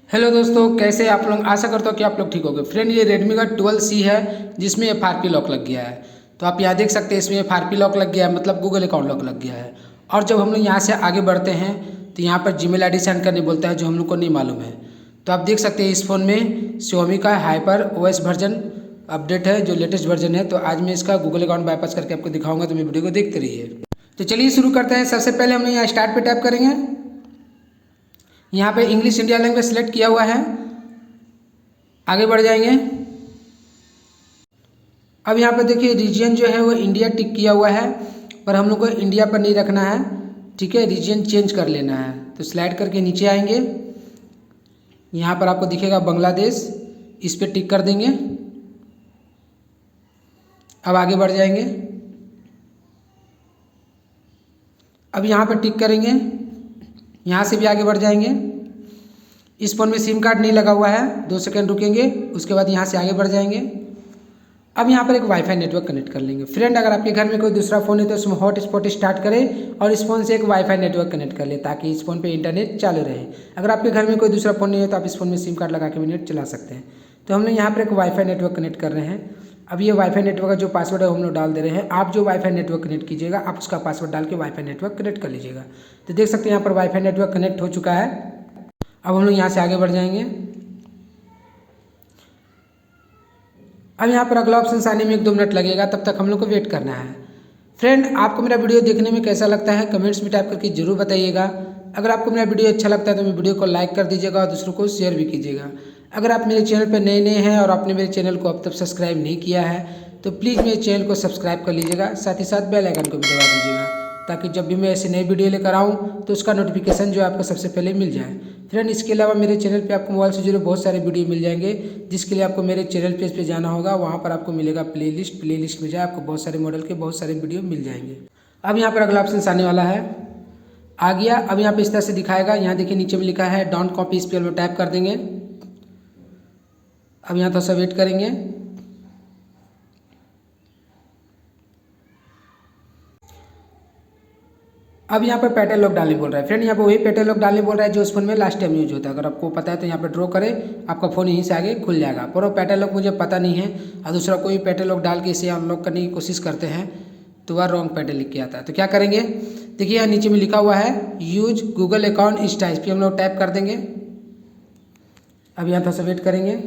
Hello दोस्तों, कैसे आप लोग। आशा करता हूँ कि आप लोग ठीक होंगे। फ्रेंड, ये Redmi का 12C है जिसमें FRP लॉक लग गया है। तो आप यहाँ देख सकते हैं, इसमें FRP लॉक लग गया है, मतलब गूगल अकाउंट लॉक लग गया है। और जब हम लोग यहाँ से आगे बढ़ते हैं तो यहाँ पर Gmail ID सेंड करने बोलता है, जो हम लोग को नहीं मालूम है। तो आप देख सकते हैं इस फ़ोन में Xiaomi का हाइपर OS वर्जन अपडेट है, जो लेटेस्ट वर्जन है। तो आज मैं इसका गूगल अकाउंट बाईपास करके आपको दिखाऊंगा, तो मेरी वीडियो को देखते रहिए। तो चलिए शुरू करते हैं। सबसे पहले हम लोग यहाँ स्टार्ट पे टैप करेंगे। यहाँ पे इंग्लिश इंडिया लैंग्वेज सेलेक्ट किया हुआ है, आगे बढ़ जाएंगे। अब यहाँ पर देखिए रीजन जो है वो इंडिया टिक किया हुआ है, पर हम लोग को इंडिया पर नहीं रखना है। ठीक है, रीजन चेंज कर लेना है। तो स्लाइड करके नीचे आएंगे, यहाँ पर आपको दिखेगा बांग्लादेश, इस पर टिक कर देंगे। अब आगे बढ़ जाएंगे। अब यहाँ पर टिक करेंगे, यहाँ से भी आगे बढ़ जाएंगे। इस फ़ोन में सिम कार्ड नहीं लगा हुआ है, 2 सेकंड रुकेंगे, उसके बाद यहाँ से आगे बढ़ जाएंगे। अब यहाँ पर एक वाईफाई नेटवर्क कनेक्ट कर लेंगे। फ्रेंड, अगर आपके घर में कोई दूसरा फ़ोन है तो उसमें हॉटस्पॉट स्टार्ट करें और इस फ़ोन से एक वाईफाई नेटवर्क कनेक्ट कर ले, ताकि इस फ़ोन पे इंटरनेट चालू रहे। अगर आपके घर में कोई दूसरा फ़ोन नहीं है तो आप इस फ़ोन में सिम कार्ड लगा के भी नेट चला सकते हैं। तो हम लोग यहाँ पर एक वाईफाई नेटवर्क कनेक्ट कर रहे हैं। अब ये वाईफाई नेटवर्क का जो पासवर्ड है हम लोग डाल दे रहे हैं। आप जो वाईफाई नेटवर्क कनेक्ट कीजिएगा, आप उसका पासवर्ड डाल के वाईफाई नेटवर्क कनेक्ट कर लीजिएगा। तो देख सकते हैं यहाँ पर वाईफाई नेटवर्क कनेक्ट हो चुका है। अब हम लोग यहाँ से आगे बढ़ जाएंगे। अब यहाँ पर अगला ऑप्शन आने में 1-2 मिनट लगेगा, तब तक हम लोग को वेट करना है। फ्रेंड, आपको मेरा वीडियो देखने में कैसा लगता है कमेंट्स में टाइप करके जरूर बताइएगा। अगर आपको मेरा वीडियो अच्छा लगता है तो मेरे वीडियो को लाइक कर दीजिएगा और दूसरों को शेयर भी कीजिएगा। अगर आप मेरे चैनल पर नए नए हैं और आपने मेरे चैनल को अब तक सब्सक्राइब नहीं किया है तो प्लीज़ मेरे चैनल को सब्सक्राइब कर लीजिएगा, साथ ही साथ बेल आइकन को भी दबा दीजिएगा, ताकि जब भी मैं ऐसे नई वीडियो लेकर आऊँ तो उसका नोटिफिकेशन जो है आपको सबसे पहले मिल जाए। फ्रेंड, इसके अलावा मेरे चैनल पे आपको मोबाइल से जुड़े बहुत सारे वीडियो मिल जाएंगे, जिसके लिए आपको मेरे चैनल पेज पे जाना होगा। वहाँ पर आपको मिलेगा प्लेलिस्ट में जाए, आपको बहुत सारे मॉडल के बहुत सारे वीडियो मिल जाएंगे। अब यहाँ पर अगला ऑप्शन आने वाला है, आ गया। अब यहाँ पे इस तरह से दिखाएगा। यहाँ देखिए नीचे में लिखा है डोंट कॉपी, इस पर हम लोग टैप कर देंगे। अब यहाँ थोड़ा सा वेट करेंगे। अब यहाँ पर पैटर्न लॉक डालने बोल रहा है। फ्रेंड, यहाँ पर वही पैटर्न लॉक डालने बोल रहा है जो उस फोन में लास्ट टाइम यूज होता है। अगर आपको पता है तो यहाँ पर ड्रॉ करें, आपका फ़ोन यहीं से आगे खुल जाएगा। पर वो पैटर्न लॉक मुझे पता नहीं है, और दूसरा कोई पैटर्न लॉक डाल के इसे अनलॉक करने की कोशिश करते हैं तो वह रॉन्ग पैटर्न लिख के आता है। तो क्या करेंगे, देखिए यहाँ नीचे में लिखा हुआ है यूज गूगल अकाउंट इंस्टा, इस पर हम लोग टैप कर देंगे। अब यहाँ थोड़ा सा वेट करेंगे।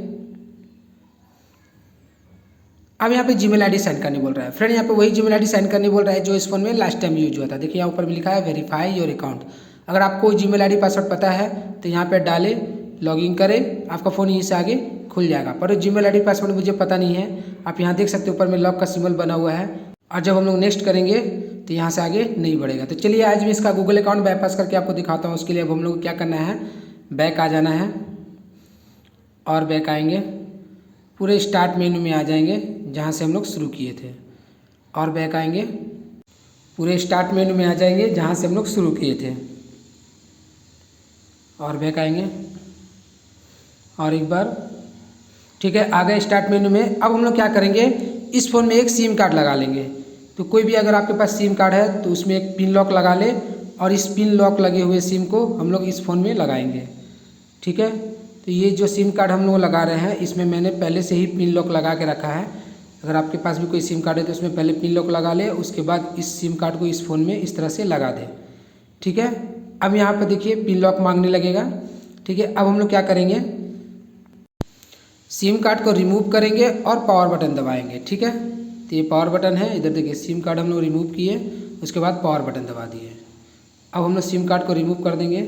अब यहाँ पे Gmail ID सेंड करने बोल रहा है। फ्रेंड, यहाँ पे वही Gmail ID सेंड करने बोल रहा है जो इस फोन में लास्ट टाइम यूज हुआ था। देखिए यहाँ ऊपर में लिखा है वेरीफाई योर अकाउंट। अगर आपको Gmail ID पासवर्ड पता है तो यहाँ पे डालें, लॉगिन करें, आपका फ़ोन यहीं से आगे खुल जाएगा। पर Gmail ID पासवर्ड मुझे पता नहीं है। आप यहाँ देख सकते हैं ऊपर में लॉक का सिंबल बना हुआ है, और जब हम लोग नेक्स्ट करेंगे तो यहाँ से आगे नहीं बढ़ेगा। तो चलिए आज मैं इसका गूगल अकाउंट बाईपास करके आपको दिखाता हूँ। उसके लिए अब हम लोग को क्या करना है, बैक आ जाना है, और बैक आएंगे, पूरे स्टार्ट मेनू में आ जाएंगे जहाँ से हम लोग शुरू किए थे, और बैक आएंगे, पूरे स्टार्ट मेनू में आ जाएंगे जहाँ से हम लोग शुरू किए थे, और बैक आएंगे, और एक बार। ठीक है, आ गए स्टार्ट मेनू में। अब हम लोग क्या करेंगे, इस फ़ोन में एक सिम कार्ड लगा लेंगे। तो कोई भी अगर आपके पास सिम कार्ड है तो उसमें एक पिन लॉक लगा ले, और इस पिन लॉक लगे हुए सिम को हम लोग इस फ़ोन में लगाएंगे। ठीक है, तो ये जो सिम कार्ड हम लोग लगा रहे हैं इसमें मैंने पहले से ही पिन लॉक लगा के रखा है। अगर आपके पास भी कोई सिम कार्ड है तो उसमें पहले पिन लॉक लगा ले, उसके बाद इस सिम कार्ड को इस फ़ोन में इस तरह से लगा दे। ठीक है, अब यहाँ पर देखिए पिन लॉक मांगने लगेगा। ठीक है, अब हम लोग क्या करेंगे, सिम कार्ड को रिमूव करेंगे और पावर बटन दबाएंगे। ठीक है, तो ये पावर बटन है, इधर देखिए सिम कार्ड हम लोग रिमूव किए, उसके बाद पावर बटन दबा दिए। अब हम लोग सिम कार्ड को रिमूव कर देंगे,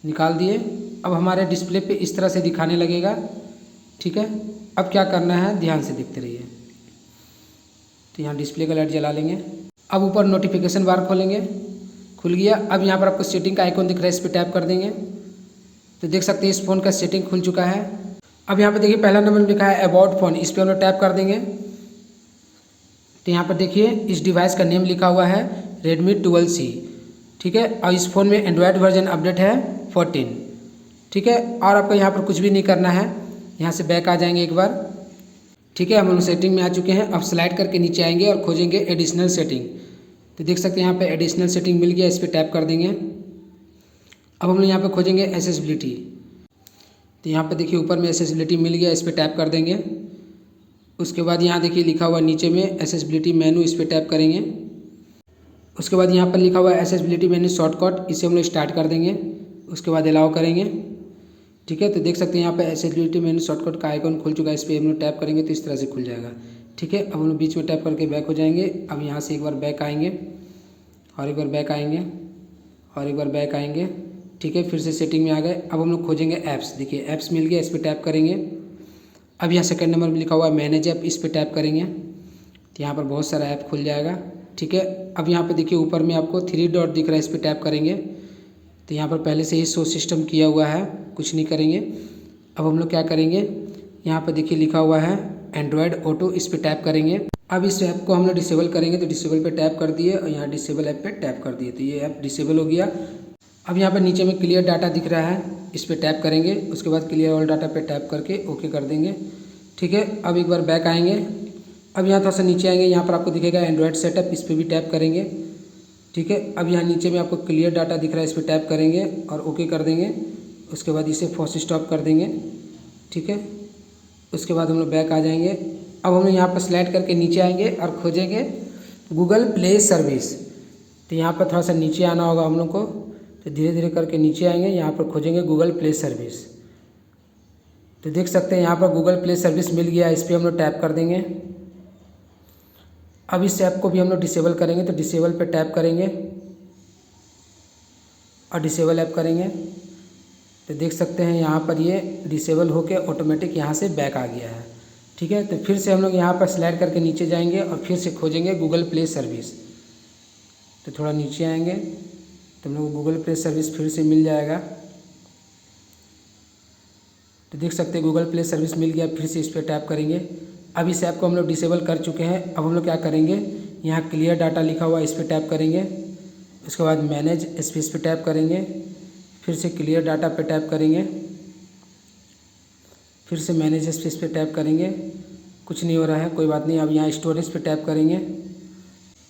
निकाल दिए। अब हमारे डिस्प्ले पे इस तरह से दिखाने लगेगा। ठीक है, अब क्या करना है ध्यान से देखते रहिए। तो यहाँ डिस्प्ले का लाइट जला लेंगे। अब ऊपर नोटिफिकेशन बार खोलेंगे, खुल गया। अब यहाँ पर आपको सेटिंग का आइकॉन दिख रहा है, इस पर टैप कर देंगे। तो देख सकते हैं इस फ़ोन का सेटिंग खुल चुका है। अब यहाँ पर देखिए पहला नंबर में लिखा है अबाउट फ़ोन, इस पर हम लोग टैप कर देंगे। तो यहाँ पर देखिए इस डिवाइस का नेम लिखा हुआ है Redmi 12C। ठीक है, और इस फ़ोन में एंड्रॉयड वर्जन अपडेट है 14। ठीक है, और आपको यहाँ पर कुछ भी नहीं करना है, यहाँ से बैक आ जाएंगे एक बार। ठीक है, हम लोग सेटिंग में आ चुके हैं। अब स्लाइड करके नीचे आएंगे और खोजेंगे एडिशनल सेटिंग। तो देख सकते हैं यहाँ पे एडिशनल सेटिंग मिल गया, इस पर टैप कर देंगे। अब हम लोग यहाँ पे खोजेंगे एक्सेसिबिलिटी। तो यहाँ पे देखिए ऊपर में एक्सेसिबिलिटी मिल गया, इस पर टैप कर देंगे। उसके बाद यहाँ देखिए लिखा हुआ नीचे में एक्सेसिबिलिटी मेनू, इस पर टैप करेंगे। उसके बाद यहाँ पर लिखा हुआ है एक्सेसिबिलिटी मेनू शॉर्टकट, इसे हम लोग स्टार्ट कर देंगे। उसके बाद अलाउ करेंगे। ठीक है, तो देख सकते हैं यहाँ पे एक्सेसिबिलिटी मेनू शॉर्टकट का आइकन खुल चुका है, इस पर हम लोग टैप करेंगे तो इस तरह से खुल जाएगा। ठीक है, अब हम लोग बीच में टैप करके बैक हो जाएंगे। अब यहाँ से एक बार बैक आएंगे और एक बार बैक आएंगे और एक बार बैक आएंगे। ठीक है, फिर से सेटिंग में आ गए। अब हम लोग खोजेंगे ऐप्स। देखिए ऐप्स मिल गया, इस पर टैप करेंगे। अब यहाँ सेकंड नंबर में लिखा हुआ है मैनेज ऐप, इस पर टैप करेंगे तो यहाँ पर बहुत सारा ऐप खुल जाएगा। ठीक है, अब यहाँ पे देखिए ऊपर में आपको 3 डॉट दिख रहा है, इस पर टैप करेंगे तो यहाँ पर पहले से ही शो सिस्टम किया हुआ है, कुछ नहीं करेंगे। अब हम लोग क्या करेंगे, यहाँ पर देखिए लिखा हुआ है एंड्रॉयड ऑटो, इस पर टैप करेंगे। अब इस ऐप को हम लोग डिसेबल करेंगे तो डिसेबल पे टैप कर दिए और यहाँ डिसेबल ऐप पे टैप कर दिए तो ये ऐप डिसेबल हो गया। अब यहाँ पर नीचे में क्लियर डाटा दिख रहा है, इस पर टैप करेंगे। उसके बाद क्लियर ऑल डाटा पे टैप करके ओके कर देंगे। ठीक है, अब एक बार बैक आएंगे। अब यहाँ थोड़ा सा नीचे आएंगे, यहाँ पर आपको दिखेगा एंड्रॉयड सेटअप, इस पर भी टैप करेंगे। ठीक है, अब यहाँ नीचे में आपको क्लियर डाटा दिख रहा है, इस पर टैप करेंगे और ओके कर देंगे। उसके बाद इसे फोर्स स्टॉप कर देंगे। ठीक है, उसके बाद हम लोग बैक आ जाएंगे। अब हम लोग यहाँ पर स्लाइड करके नीचे आएंगे और खोजेंगे गूगल प्ले सर्विस। तो यहाँ पर थोड़ा सा नीचे आना होगा हम लोग को, तो धीरे धीरे करके नीचे आएंगे। यहाँ पर खोजेंगे गूगल प्ले सर्विस, तो देख सकते हैं यहाँ पर गूगल प्ले सर्विस मिल गया, इस पर हम लोग टैप कर देंगे। अब इस ऐप को भी हम लोग डिसेबल करेंगे तो डिसेबल पे टैप करेंगे और डिसेबल ऐप करेंगे तो देख सकते हैं यहाँ पर ये डिसेबल होके ऑटोमेटिक यहाँ से बैक आ गया है। ठीक है, तो फिर से हम लोग यहाँ पर स्लाइड करके नीचे जाएंगे और फिर से खोजेंगे गूगल प्ले सर्विस। तो थोड़ा नीचे आएंगे तो हम लोग गूगल प्ले सर्विस फिर से मिल जाएगा। तो देख सकते हैं गूगल प्ले सर्विस मिल गया, फिर से इस पर टैप करेंगे। अब इस ऐप को हम लोग डिसेबल कर चुके हैं। अब हम लोग क्या करेंगे, यहाँ क्लियर डाटा लिखा हुआ है, इस पर टैप करेंगे। उसके बाद मैनेज इस पर टैप करेंगे, फिर से क्लियर डाटा पे टैप करेंगे, फिर से मैनेज इस पर टैप करेंगे। कुछ नहीं हो रहा है, कोई बात नहीं। अब यहाँ स्टोरेज पे टैप करेंगे।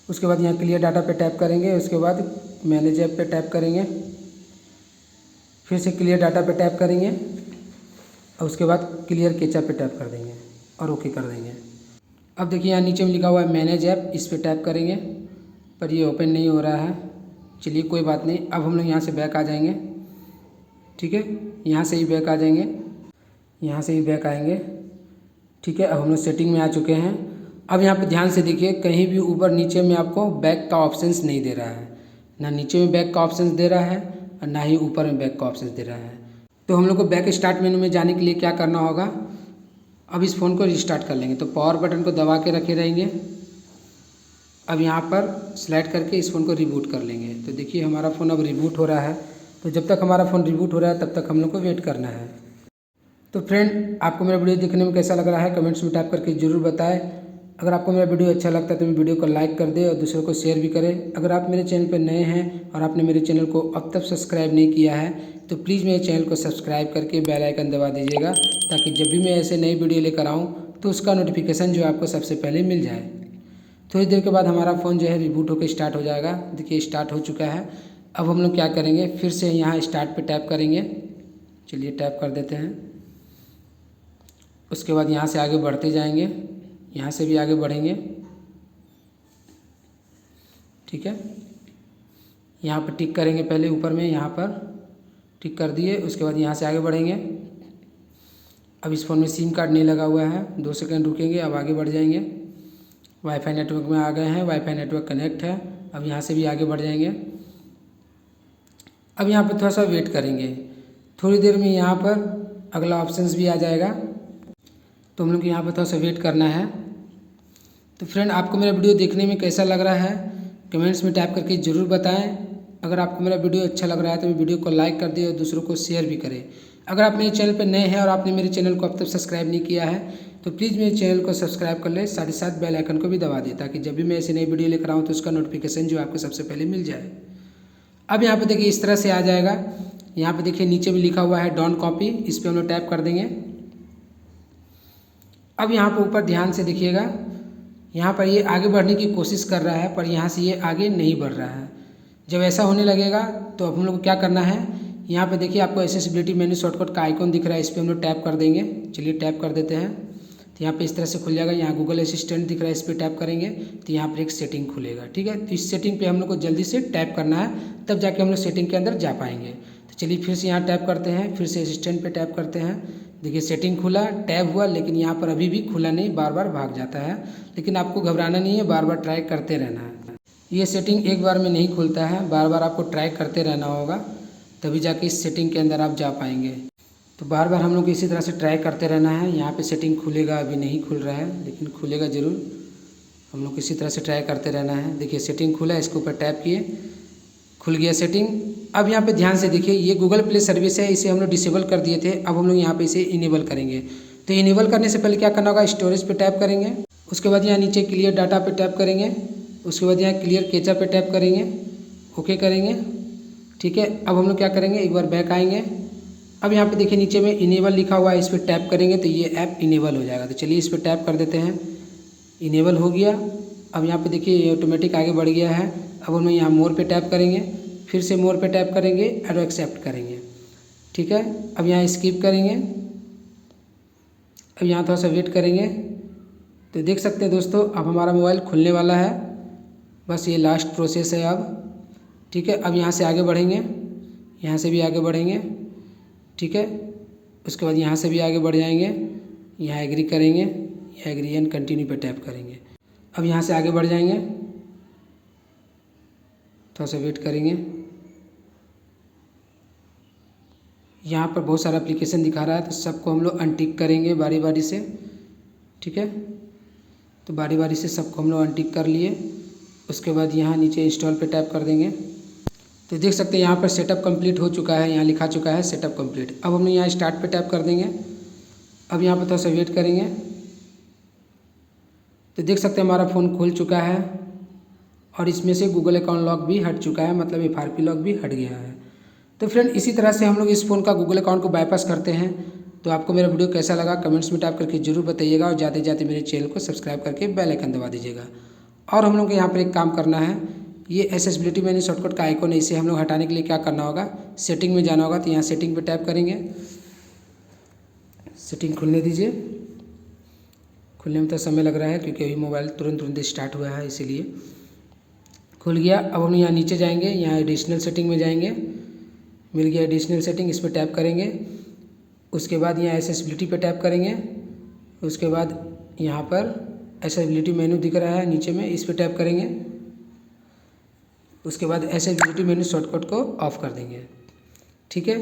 उसके बाद यहाँ क्लियर डाटा पे टैप करेंगे। उसके बाद मैनेज ऐप पे टैप करेंगे, फिर से क्लियर डाटा पे टैप करेंगे और उसके बाद क्लियर कैचा पे टैप कर देंगे और ओके कर देंगे। अब देखिए यहाँ नीचे में लिखा हुआ है मैनेज ऐप, इस पर टैप करेंगे पर ये ओपन नहीं हो रहा है। चलिए कोई बात नहीं, अब हम लोग यहाँ से बैक आ जाएंगे। ठीक है, यहाँ से ही बैक आ जाएंगे, यहाँ से ही बैक आएंगे। ठीक है, अब हम लोग सेटिंग में आ चुके हैं। अब यहाँ पे ध्यान से देखिए, कहीं भी ऊपर नीचे में आपको बैक का ऑप्शंस नहीं दे रहा है, ना नीचे में बैक का ऑप्शंस दे रहा है और ना ही ऊपर में बैक का ऑप्शंस दे रहा है। तो हम लोग को बैक स्टार्ट मेनू में जाने के लिए क्या करना होगा, अब इस फ़ोन को रिस्टार्ट कर लेंगे। तो पावर बटन को दबा के रखे रहेंगे। अब यहाँ पर स्लाइड करके इस फ़ोन को रिबूट कर लेंगे। तो देखिए हमारा फ़ोन अब रिबूट हो रहा है। तो जब तक हमारा फ़ोन रिबूट हो रहा है तब तक हम लोग को वेट करना है। तो फ्रेंड, आपको मेरा वीडियो देखने में कैसा लग रहा है कमेंट्स में टाइप करके ज़रूर बताएं। अगर आपको मेरा वीडियो अच्छा लगता है तो मेरे वीडियो को लाइक कर दें और दूसरों को शेयर भी करें। अगर आप मेरे चैनल पर नए हैं और आपने मेरे चैनल को अब तक सब्सक्राइब नहीं किया है तो प्लीज़ मेरे चैनल को सब्सक्राइब करके बेल आइकन दबा दीजिएगा, ताकि जब भी मैं ऐसे नई वीडियो लेकर आऊँ तो उसका नोटिफिकेशन जो आपको सबसे पहले मिल जाए। थोड़ी देर के बाद हमारा फ़ोन जो है रिबूट होकर स्टार्ट हो जाएगा। देखिए स्टार्ट हो चुका है। अब हम लोग क्या करेंगे, फिर से यहाँ स्टार्ट पे टैप करेंगे। चलिए टैप कर देते हैं। उसके बाद यहाँ से आगे बढ़ते जाएंगे, यहाँ से भी आगे बढ़ेंगे। ठीक है, यहाँ पर टिक करेंगे पहले ऊपर में, यहाँ पर टिक कर दिए। उसके बाद यहाँ से आगे बढ़ेंगे। अब इस फ़ोन में सिम कार्ड नहीं लगा हुआ है, 2 सेकंड रुकेंगे। अब आगे बढ़ जाएंगे। वाईफाई नेटवर्क में आ गए हैं, वाईफाई नेटवर्क कनेक्ट है। अब यहाँ से भी आगे बढ़ जाएंगे। अब यहाँ पर थोड़ा सा वेट करेंगे, थोड़ी देर में यहाँ पर अगला ऑप्शंस भी आ जाएगा। तो हम लोग को यहाँ पर थोड़ा सा वेट करना है। तो फ्रेंड, आपको मेरा वीडियो देखने में कैसा लग रहा है कमेंट्स में टाइप करके ज़रूर बताएं। अगर आपको मेरा वीडियो अच्छा लग रहा है तो मेरे वीडियो को लाइक कर दें और दूसरों को शेयर भी करें। अगर आप मेरे चैनल पर नए हैं और आपने मेरे चैनल को अब तक सब्सक्राइब नहीं किया है तो प्लीज़ मेरे चैनल को सब्सक्राइब कर लें, साथ ही साथ बेल आइकन को भी दबा दें, ताकि जब भी मैं ऐसी नई वीडियो लेकर आऊँ तो उसका नोटिफिकेशन जो आपको सबसे पहले मिल जाए। अब यहाँ पर देखिए इस तरह से आ जाएगा। यहाँ पर देखिए नीचे भी लिखा हुआ है डोंट कॉपी, इस पर हम लोग टैप कर देंगे। अब यहाँ पर ऊपर ध्यान से देखिएगा, यहाँ पर ये आगे बढ़ने की कोशिश कर रहा है पर यहाँ से ये आगे नहीं बढ़ रहा है। जब ऐसा होने लगेगा तो अब हम लोग को क्या करना है, यहाँ पे देखिए आपको एक्सेसिबिलिटी मेन्यू शॉर्टकट का आइकॉन दिख रहा है, इस पर हम लोग टैप कर देंगे। चलिए टैप कर देते हैं तो यहाँ पे इस तरह से खुल जाएगा। यहाँ गूगल असिस्टेंट दिख रहा है, इस पर टैप करेंगे तो यहाँ पर एक सेटिंग खुलेगा। ठीक है, तो इस सेटिंग पे हम लोग को जल्दी से टैप करना है, तब जाके हम लोग सेटिंग के अंदर जा पाएंगे। तो चलिए फिर से यहाँ टैप करते हैं, फिर से असिस्टेंट पे टैप करते हैं। देखिए सेटिंग खुला, टैप हुआ, लेकिन यहाँ पर अभी भी खुला नहीं, बार बार भाग जाता है। लेकिन आपको घबराना नहीं है, बार बार ट्राई करते रहना है। ये सेटिंग एक बार में नहीं खुलता है, बार बार आपको ट्राई करते रहना होगा, तभी जाके इस सेटिंग के अंदर आप जा पाएंगे। तो बार बार हम लोग इसी तरह से ट्राई करते रहना है। यहाँ पे सेटिंग खुलेगा, अभी नहीं खुल रहा है, लेकिन खुलेगा ज़रूर। हम लोग इसी तरह से ट्राई करते रहना है। देखिए सेटिंग खुला है, इसके ऊपर टैप किए, खुल गया सेटिंग। अब यहाँ पे ध्यान से देखिए, ये गूगल प्ले सर्विस है, इसे हम लोग डिसेबल कर दिए थे। अब हम लोग यहाँ पे इसे इनेबल करेंगे। तो इनेबल करने से पहले क्या करना होगा, स्टोरेज पे टैप करेंगे, उसके बाद यहाँ नीचे क्लियर डाटा पे टैप करेंगे, उसके बाद यहाँ क्लियर कैचा पे टैप करेंगे, ओके करेंगे। ठीक है, अब हम लोग क्या करेंगे, एक बार बैक आएंगे। अब यहाँ पे देखिए नीचे में इनेबल लिखा हुआ है, इस पर टैप करेंगे तो ये ऐप इनेबल हो जाएगा। तो चलिए इस पर टैप कर देते हैं, इनेबल हो गया। अब यहाँ पे देखिए ये ऑटोमेटिक आगे बढ़ गया है। अब हम यहाँ मोर पे टैप करेंगे, फिर से मोर पे टैप करेंगे और एक्सेप्ट करेंगे। ठीक है, अब यहाँ स्किप करेंगे, अब यहाँ थोड़ा सा वेट करेंगे। तो देख सकते हैं दोस्तों, अब हमारा मोबाइल खुलने वाला है, बस ये लास्ट प्रोसेस है अब। ठीक है, अब यहाँ से आगे बढ़ेंगे, यहाँ से भी आगे बढ़ेंगे। ठीक है, उसके बाद यहाँ से भी आगे बढ़ जाएंगे, यहाँ एग्री करेंगे, यहाँ एग्री एंड कंटिन्यू पे टैप करेंगे। अब यहाँ से आगे बढ़ जाएंगे, थोड़ा सा वेट करेंगे। यहाँ पर बहुत सारा एप्लीकेशन दिखा रहा है, तो सबको हम लोग अनटिक करेंगे बारी बारी से। ठीक है, तो बारी बारी से सबको हम लोग अनटिक कर लिए। उसके बाद यहाँ नीचे इंस्टॉल पे टैप कर देंगे। तो देख सकते हैं यहाँ पर सेटअप कंप्लीट हो चुका है, यहाँ लिखा चुका है सेटअप कंप्लीट। अब हम लोग यहाँ स्टार्ट पे टैप कर देंगे। अब यहाँ पर थोड़ा सा वेट करेंगे। तो देख सकते हैं हमारा फ़ोन खुल चुका है और इसमें से गूगल अकाउंट लॉक भी हट चुका है, मतलब FRP लॉक भी हट गया है। तो फ्रेंड इसी तरह से हम लोग इस फ़ोन का गूगल अकाउंट को बाईपास करते हैं। तो आपको मेरा वीडियो कैसा लगा कमेंट्स में टाइप करके जरूर बताइएगा, और जाते जाते मेरे चैनल को सब्सक्राइब करके बेल आइकन दबा दीजिएगा। और हम लोग को यहाँ पर एक काम करना है, ये एक्सेसिबिलिटी मेन्यू शॉर्टकट का आइकॉन है, इसे हम लोग हटाने के लिए क्या करना होगा, सेटिंग में जाना होगा। तो यहाँ सेटिंग पे टैप करेंगे, सेटिंग खुलने दीजिए। खुलने में तो समय लग रहा है क्योंकि अभी मोबाइल तुरंत स्टार्ट हुआ है, इसीलिए खुल गया। अब हम यहाँ नीचे जाएंगे, यहाँ एडिशनल सेटिंग में जाएंगे, मिल गया एडिशनल सेटिंग, इस पर टैप करेंगे। उसके बाद यहाँ एक्सेसिबिलिटी पे टैप करेंगे। उसके बाद यहाँ पर एक्सेसिबिलिटी मेन्यू दिख रहा है नीचे में, इस पर टैप करेंगे। उसके बाद एक्सेसिबिलिटी मेन्यू शॉर्टकट को ऑफ कर देंगे। ठीक है,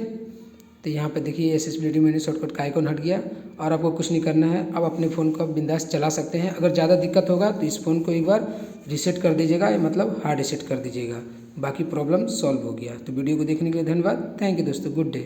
तो यहाँ पे देखिए एक्सेसिबिलिटी मेन्यू शॉर्टकट का आइकॉन हट गया और आपको कुछ नहीं करना है। अब अपने फ़ोन को बिंदास चला सकते हैं। अगर ज़्यादा दिक्कत होगा तो इस फ़ोन को एक बार रीसेट कर दीजिएगा, मतलब हार्ड रीसेट कर दीजिएगा, बाकी प्रॉब्लम सॉल्व हो गया। तो वीडियो को देखने के लिए धन्यवाद। थैंक यू दोस्तों, गुड डे।